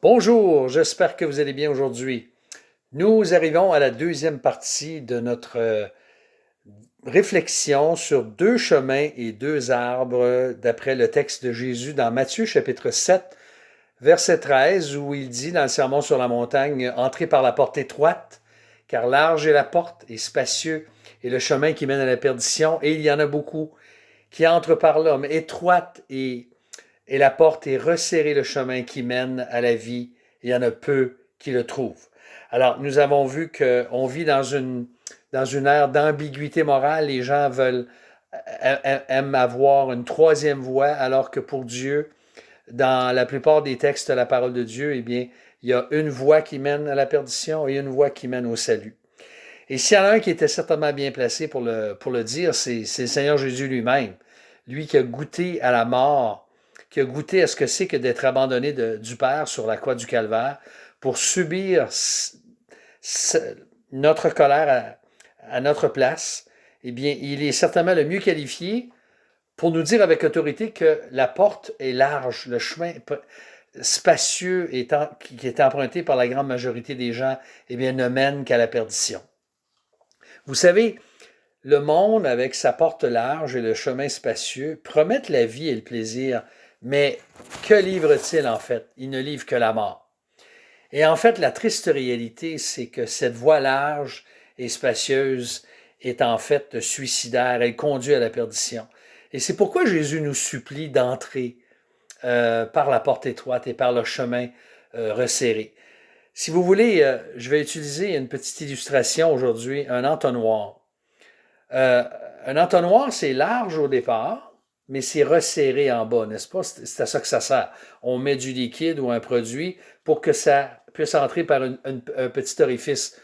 Bonjour, j'espère que vous allez bien aujourd'hui. Nous arrivons à la deuxième partie de notre réflexion sur deux chemins et deux arbres d'après le texte de Jésus dans Matthieu chapitre 7, verset 13, où il dit dans le Sermon sur la montagne, entrez par la porte étroite, car large est la porte et spacieux est le chemin qui mène à la perdition, et il y en a beaucoup qui entrent par là, mais étroite et la porte est resserrée le chemin qui mène à la vie. Il y en a peu qui le trouvent. Alors, nous avons vu qu'on vit dans une ère d'ambiguïté morale. Les gens aiment avoir une troisième voie, alors que pour Dieu, dans la plupart des textes de la parole de Dieu, eh bien, il y a une voie qui mène à la perdition et une voie qui mène au salut. Et s'il y en a un qui était certainement bien placé pour le dire, c'est le Seigneur Jésus lui-même. Lui qui a goûté à la mort, qui a goûté à ce que c'est que d'être abandonné du Père sur la croix du Calvaire pour subir notre colère à notre place, eh bien, il est certainement le mieux qualifié pour nous dire avec autorité que la porte est large, le chemin spacieux qui est emprunté par la grande majorité des gens, eh bien, ne mène qu'à la perdition. Vous savez, le monde, avec sa porte large et le chemin spacieux, promet la vie et le plaisir, mais que livre-t-il en fait? Il ne livre que la mort. Et en fait, la triste réalité, c'est que cette voie large et spacieuse est en fait suicidaire, elle conduit à la perdition. Et c'est pourquoi Jésus nous supplie d'entrer par la porte étroite et par le chemin resserré. Si vous voulez, je vais utiliser une petite illustration aujourd'hui, un entonnoir. Un entonnoir, c'est large au départ, mais c'est resserré en bas, n'est-ce pas? C'est à ça que ça sert. On met du liquide ou un produit pour que ça puisse entrer par un petit orifice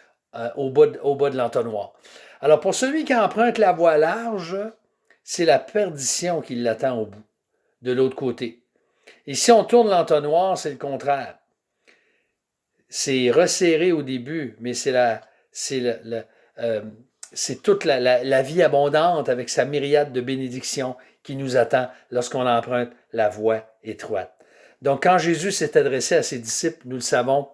au bas de l'entonnoir. Alors, pour celui qui emprunte la voie large, c'est la perdition qui l'attend au bout, de l'autre côté. Et si on tourne l'entonnoir, c'est le contraire. C'est resserré au début, mais c'est toute la vie abondante avec sa myriade de bénédictions qui nous attend lorsqu'on emprunte la voie étroite. Donc, quand Jésus s'est adressé à ses disciples, nous le savons,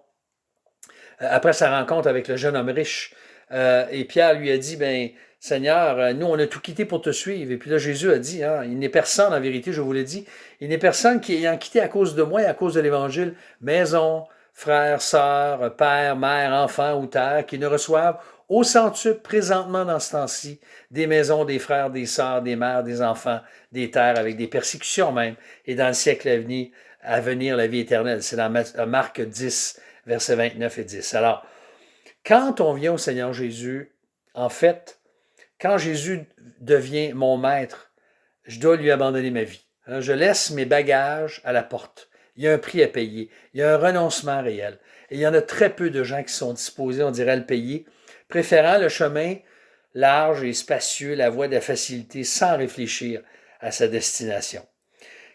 après sa rencontre avec le jeune homme riche, et Pierre lui a dit, ben, Seigneur, nous, on a tout quitté pour te suivre. Et puis là, Jésus a dit, hein, il n'est personne, en vérité, je vous l'ai dit, il n'est personne qui ayant quitté à cause de moi et à cause de l'Évangile, maison, frères, sœurs, père, mère, enfants ou terre, qui ne reçoivent au centuple présentement dans ce temps-ci des maisons, des frères, des sœurs, des mères, des enfants, des terres, avec des persécutions même, et dans le siècle à venir la vie éternelle. C'est dans Marc 10, versets 29 et 10. Alors, quand on vient au Seigneur Jésus, en fait, quand Jésus devient mon maître, je dois lui abandonner ma vie. Je laisse mes bagages à la porte. Il y a un prix à payer. Il y a un renoncement réel. Et il y en a très peu de gens qui sont disposés, on dirait, à le payer, préférant le chemin large et spacieux, la voie de la facilité, sans réfléchir à sa destination.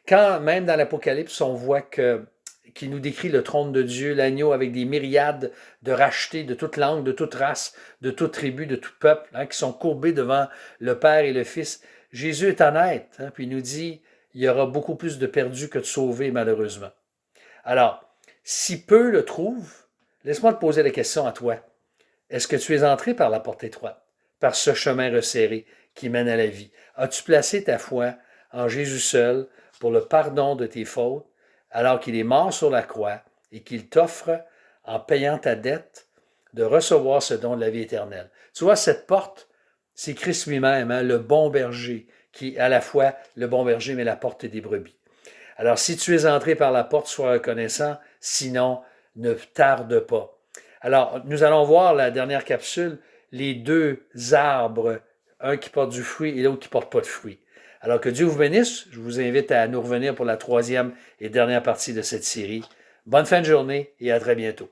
Quand, même dans l'Apocalypse, on voit qui nous décrit le trône de Dieu, l'agneau avec des myriades de rachetés de toute langue, de toute race, de toute tribu, de tout peuple, hein, qui sont courbés devant le Père et le Fils. Jésus est honnête, hein, puis il nous dit, il y aura beaucoup plus de perdus que de sauvés, malheureusement. Alors, si peu le trouvent, laisse-moi te poser la question à toi. Est-ce que tu es entré par la porte étroite, par ce chemin resserré qui mène à la vie? As-tu placé ta foi en Jésus seul pour le pardon de tes fautes, alors qu'il est mort sur la croix et qu'il t'offre, en payant ta dette, de recevoir ce don de la vie éternelle? Tu vois, cette porte, c'est Christ lui-même, hein, le bon berger, qui est à la fois le bon berger, mais la porte des brebis. Alors, si tu es entré par la porte, sois reconnaissant, sinon, ne tarde pas. Alors, nous allons voir la dernière capsule, les deux arbres, un qui porte du fruit et l'autre qui ne porte pas de fruit. Alors que Dieu vous bénisse, je vous invite à nous revenir pour la troisième et dernière partie de cette série. Bonne fin de journée et à très bientôt.